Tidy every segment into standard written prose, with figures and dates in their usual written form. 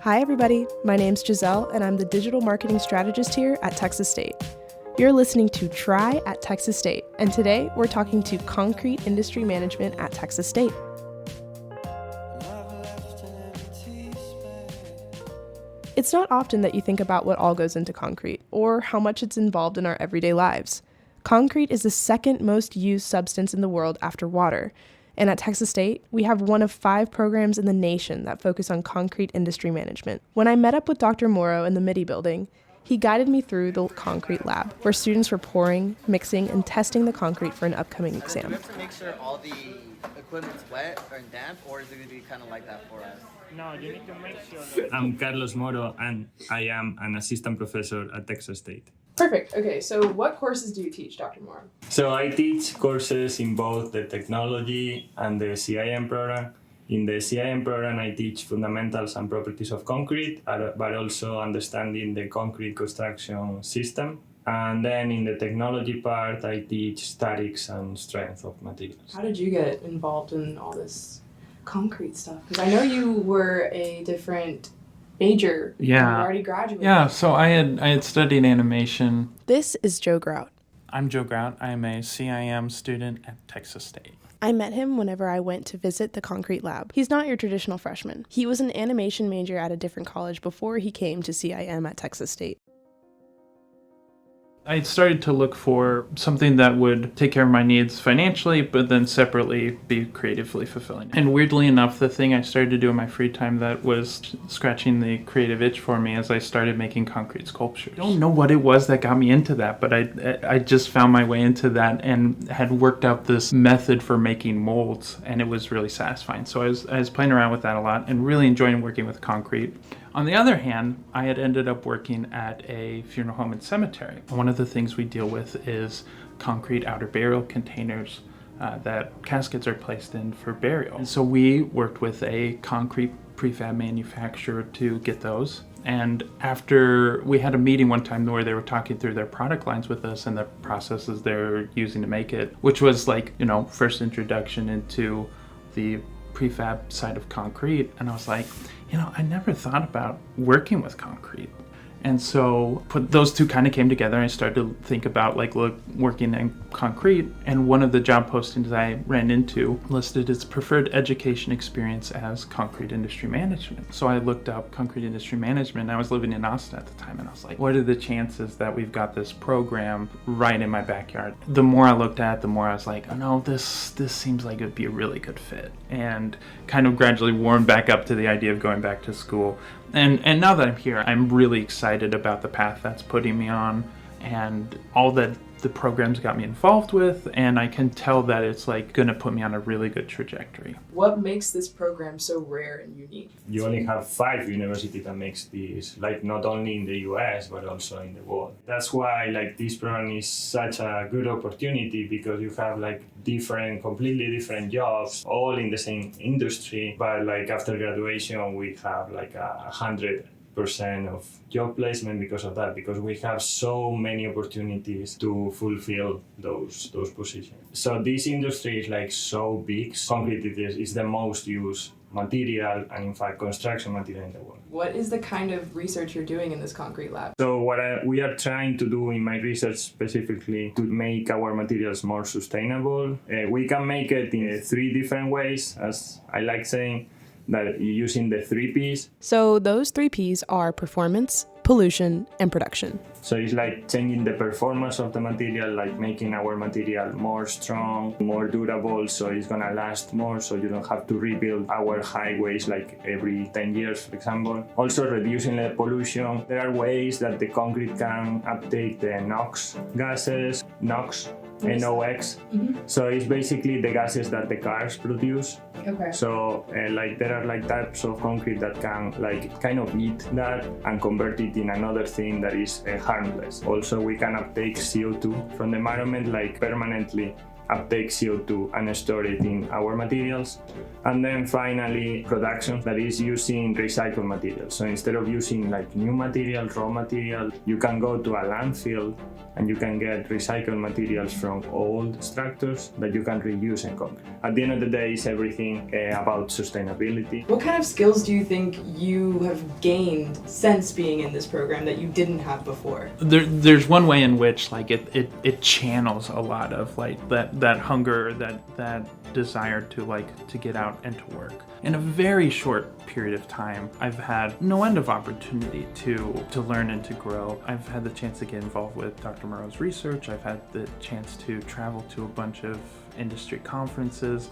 Hi everybody, my name's Giselle and I'm the Digital Marketing Strategist here at Texas State. You're listening to Try at Texas State, and today we're talking to Concrete Industry Management at Texas State. It's not often that you think about what all goes into concrete, or how much it's involved in our everyday lives. Concrete is the second most used substance in the world after water. And at Texas State, we have one of 5 programs in the nation that focus on concrete industry management. When I met up with Dr. Moro in the MIDI building, he guided me through the concrete lab, where students were pouring, mixing, and testing the concrete for an upcoming exam. Do we have to make sure all the equipment's wet or damp, or is it going to be kind of like that for us? No, you need to make sure. I'm Carlos Moro, and I am an assistant professor at Texas State. Perfect. Okay, so what courses do you teach, Dr. Moro? So I teach courses in both the technology and the CIM program. In the CIM program, I teach fundamentals and properties of concrete, but also understanding the concrete construction system. And then in the technology part, I teach statics and strength of materials. How did you get involved in all this concrete stuff? Because I know you were a different major. Yeah. You already graduated. Yeah, so I had studied animation. This is Joe Grout. I'm Joe Grout. I'm a CIM student at Texas State. I met him whenever I went to visit the concrete lab. He's not your traditional freshman. He was an animation major at a different college before he came to CIM at Texas State. I started to look for something that would take care of my needs financially, but then separately be creatively fulfilling. And weirdly enough, the thing I started to do in my free time that was scratching the creative itch for me is I started making concrete sculptures. I don't know what it was that got me into that, but I just found my way into that and had worked out this method for making molds, and it was really satisfying. So I was playing around with that a lot and really enjoying working with concrete. On the other hand, I had ended up working at a funeral home and cemetery. One of the things we deal with is concrete outer burial containers that caskets are placed in for burial. And so we worked with a concrete prefab manufacturer to get those. And after we had a meeting one time where they were talking through their product lines with us and the processes they're using to make it, which was like, first introduction into the prefab side of concrete, and I was like, I never thought about working with concrete. And so those two kind of came together, and I started to think about working in concrete. And one of the job postings I ran into listed its preferred education experience as concrete industry management. So I looked up concrete industry management. I was living in Austin at the time, and I was like, what are the chances that we've got this program right in my backyard? The more I looked at it, the more I was like, oh no, this seems like it'd be a really good fit, and kind of gradually warmed back up to the idea of going back to school. And now that I'm here, I'm really excited about the path that's putting me on and all that the program's got me involved with, and I can tell that it's going to put me on a really good trajectory. What makes this program so rare and unique? You only have 5 universities that makes this, not only in the US, but also in the world. That's why this program is such a good opportunity, because you have completely different jobs, all in the same industry, but after graduation, we have 100% of job placement because of that, because we have so many opportunities to fulfill those positions. So this industry is so big. Concrete is the most used material, and in fact construction material in the world. What is the kind of research you're doing in this concrete lab? So what we are trying to do in my research specifically to make our materials more sustainable. We can make it in 3 different ways, as I like saying, that using the 3 Ps. So those 3 Ps are performance, pollution, and production. So it's changing the performance of the material, making our material more strong, more durable, so it's gonna last more, so you don't have to rebuild our highways every 10 years, for example. Also reducing the pollution. There are ways that the concrete can uptake the NOx gases, NOx. So it's basically the gases that the cars produce. Okay. So there are types of concrete that can kind of eat that and convert it in another thing that is harmless. Also, we can uptake CO2 from the environment permanently uptake CO2 and store it in our materials. And then finally, production that is using recycled materials. So instead of using like new material, raw material, you can go to a landfill and you can get recycled materials from old structures that you can reuse in concrete. At the end of the day, it's everything about sustainability. What kind of skills do you think you have gained since being in this program that you didn't have before? There's one way in which like it channels a lot of like that hunger, that desire to get out and to work. In a very short period of time, I've had no end of opportunity to learn and to grow. I've had the chance to get involved with Dr. Moro's research. I've had the chance to travel to a bunch of industry conferences.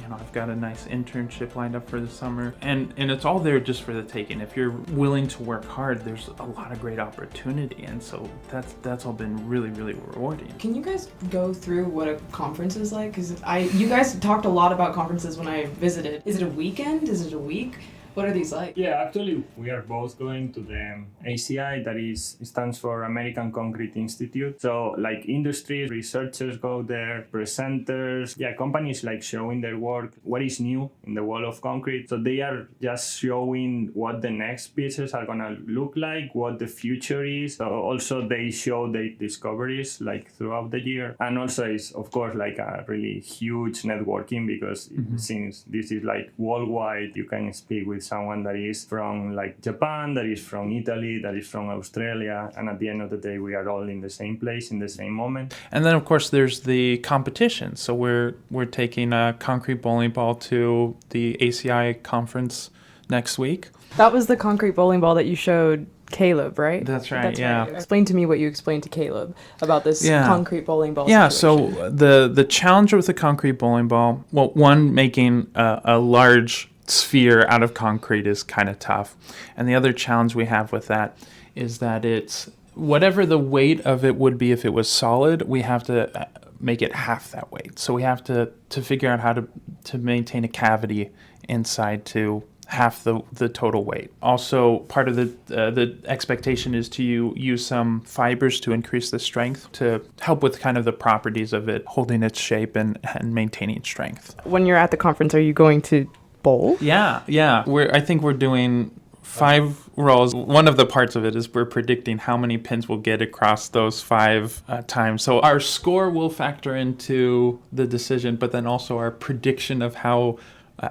You know, I've got a nice internship lined up for the summer, and it's all there just for the taking. If you're willing to work hard, there's a lot of great opportunity, and so that's all been really, really rewarding. Can you guys go through what a conference is like? Because you guys talked a lot about conferences when I visited. Is it a weekend? Is it a week? What are these like? Yeah, actually, we are both going to the ACI, stands for American Concrete Institute. So, like industry researchers go there, presenters, companies like showing their work, what is new in the world of concrete. So they are just showing what the next pieces are gonna look like, what the future is. So also they show their discoveries like throughout the year, and also it's of course like a really huge networking because since this is like worldwide, you can speak with someone that is from like Japan, that is from Italy, that is from Australia, and at the end of the day we are all in the same place in the same moment. And then of course there's the competition. So we're taking a concrete bowling ball to the ACI conference next week. That was the concrete bowling ball that you showed Caleb, right? That's right, yeah. Right. Explain to me what you explained to Caleb about this concrete bowling ball situation. So the challenge with the concrete bowling ball, well, one, making a large sphere out of concrete is kind of tough. And the other challenge we have with that is that it's whatever the weight of it would be if it was solid, we have to make it half that weight. So we have to figure out how to maintain a cavity inside to half the total weight. Also, part of the expectation is to use some fibers to increase the strength to help with kind of the properties of it holding its shape and maintaining strength. when you're at the conference, are you going to bowl? Yeah. I think we're doing 5 rolls. One of the parts of it is we're predicting how many pins we'll get across those 5 times. So our score will factor into the decision, but then also our prediction of how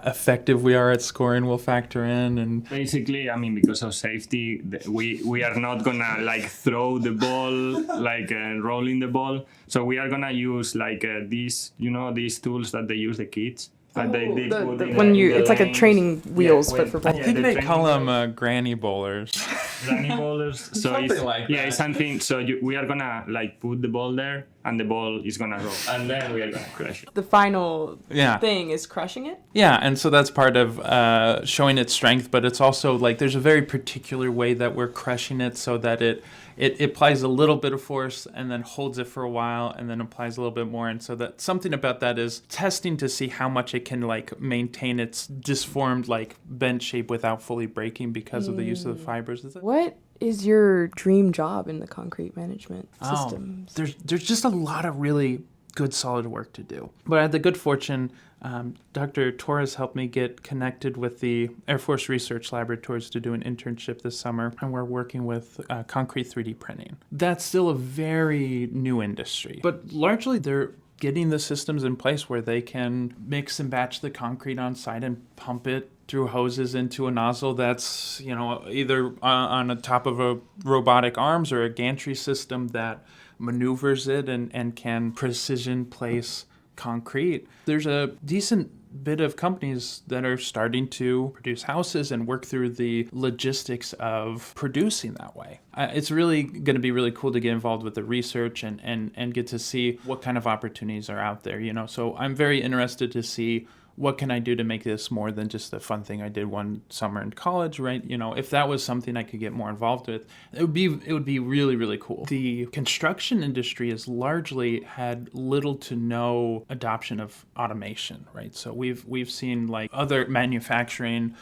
effective we are at scoring will factor in. And basically, I mean, because of safety, we are not gonna like throw the ball, like rolling the ball. So we are gonna use like these tools that they use the kids. It's like a training wheels, but for I bowling. think they call them granny bowlers. Granny bowlers. So Something like that. it's something. So we are gonna like put the ball there, and the ball is gonna roll, and then we are gonna crush it. The final thing is crushing it? Yeah, and so that's part of showing its strength, but it's also like there's a very particular way that we're crushing it so that it applies a little bit of force and then holds it for a while and then applies a little bit more. And so that something about that is testing to see how much it can like maintain its disformed like bent shape without fully breaking because of the use of the fibers. What is your dream job in the concrete management systems? There's just a lot of really good solid work to do. But I had the good fortune, Dr. Torres helped me get connected with the Air Force Research Laboratories to do an internship this summer, and we're working with concrete 3D printing. That's still a very new industry, but largely they're getting the systems in place where they can mix and batch the concrete on site and pump it through hoses into a nozzle that's, either on the top of a robotic arms or a gantry system that maneuvers it and can precision place concrete. There's a decent bit of companies that are starting to produce houses and work through the logistics of producing that way. It's really going to be really cool to get involved with the research and get to see what kind of opportunities are out there, So I'm very interested to see what can I do to make this more than just a fun thing I did one summer in college, right? If that was something I could get more involved with, it would be really, really cool. The construction industry has largely had little to no adoption of automation, right? So we've seen like other manufacturing,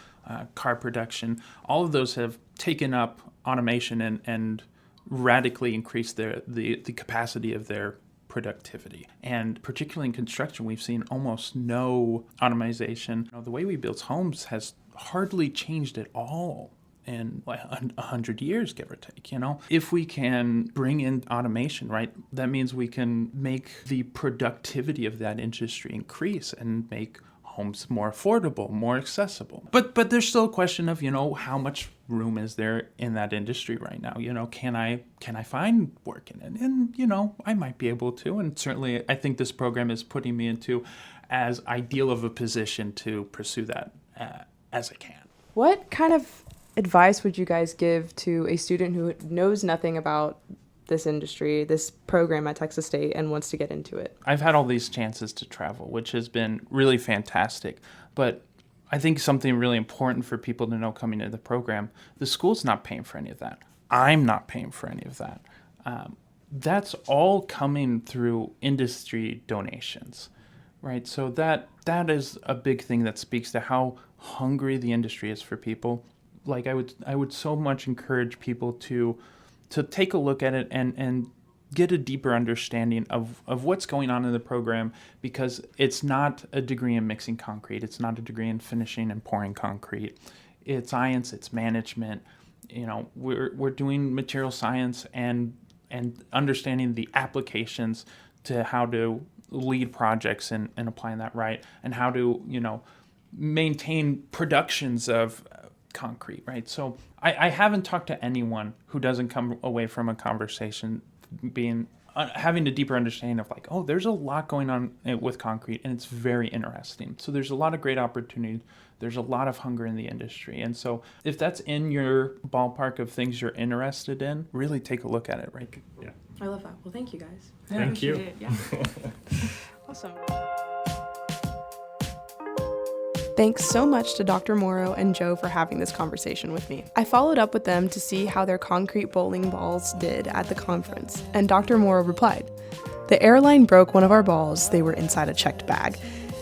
car production, all of those have taken up automation and radically increased the capacity of their productivity. And particularly in construction, we've seen almost no automation. The way we build homes has hardly changed at all in 100 years, give or take. If we can bring in automation, right, that means we can make the productivity of that industry increase and make homes more affordable, more accessible. But there's still a question of, how much room is there in that industry right now? Can I find work in it? And, I might be able to. And certainly I think this program is putting me into as ideal of a position to pursue that as I can. What kind of advice would you guys give to a student who knows nothing about this industry, this program at Texas State, and wants to get into it? I've had all these chances to travel, which has been really fantastic. But I think something really important for people to know coming into the program, the school's not paying for any of that. I'm not paying for any of that. That's all coming through industry donations, right? So that is a big thing that speaks to how hungry the industry is for people. Like I would so much encourage people to take a look at it and get a deeper understanding of what's going on in the program, because it's not a degree in mixing concrete. It's not a degree in finishing and pouring concrete. It's science, it's management. We're doing material science and understanding the applications to how to lead projects and applying that right, and how to, maintain productions of concrete, right? So I haven't talked to anyone who doesn't come away from a conversation having a deeper understanding of there's a lot going on with concrete, and it's very interesting. So there's a lot of great opportunity. There's a lot of hunger in the industry. And so if that's in your ballpark of things you're interested in, really take a look at it, right? Yeah. I love that. Well, thank you guys. Thank you. Appreciate it. Yeah. Awesome. Thanks so much to Dr. Moro and Joe for having this conversation with me. I followed up with them to see how their concrete bowling balls did at the conference, and Dr. Moro replied, "The airline broke one of our balls, they were inside a checked bag,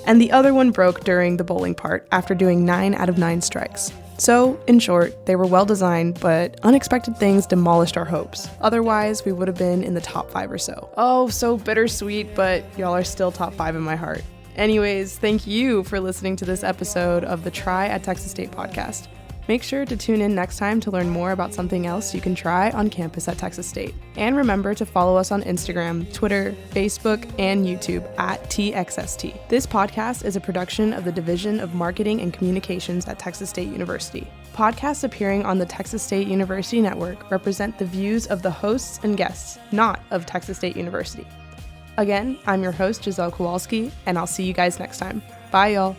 and the other one broke during the bowling part after doing 9 out of 9 strikes. So, in short, they were well designed, but unexpected things demolished our hopes. Otherwise, we would have been in the top 5 or so. Oh, so bittersweet, but y'all are still top 5 in my heart." Anyways, thank you for listening to this episode of the Try at Texas State podcast. Make sure to tune in next time to learn more about something else you can try on campus at Texas State. And remember to follow us on Instagram, Twitter, Facebook, and YouTube at TXST. This podcast is a production of the Division of Marketing and Communications at Texas State University. Podcasts appearing on the Texas State University Network represent the views of the hosts and guests, not of Texas State University. Again, I'm your host, Giselle Kowalski, and I'll see you guys next time. Bye, y'all.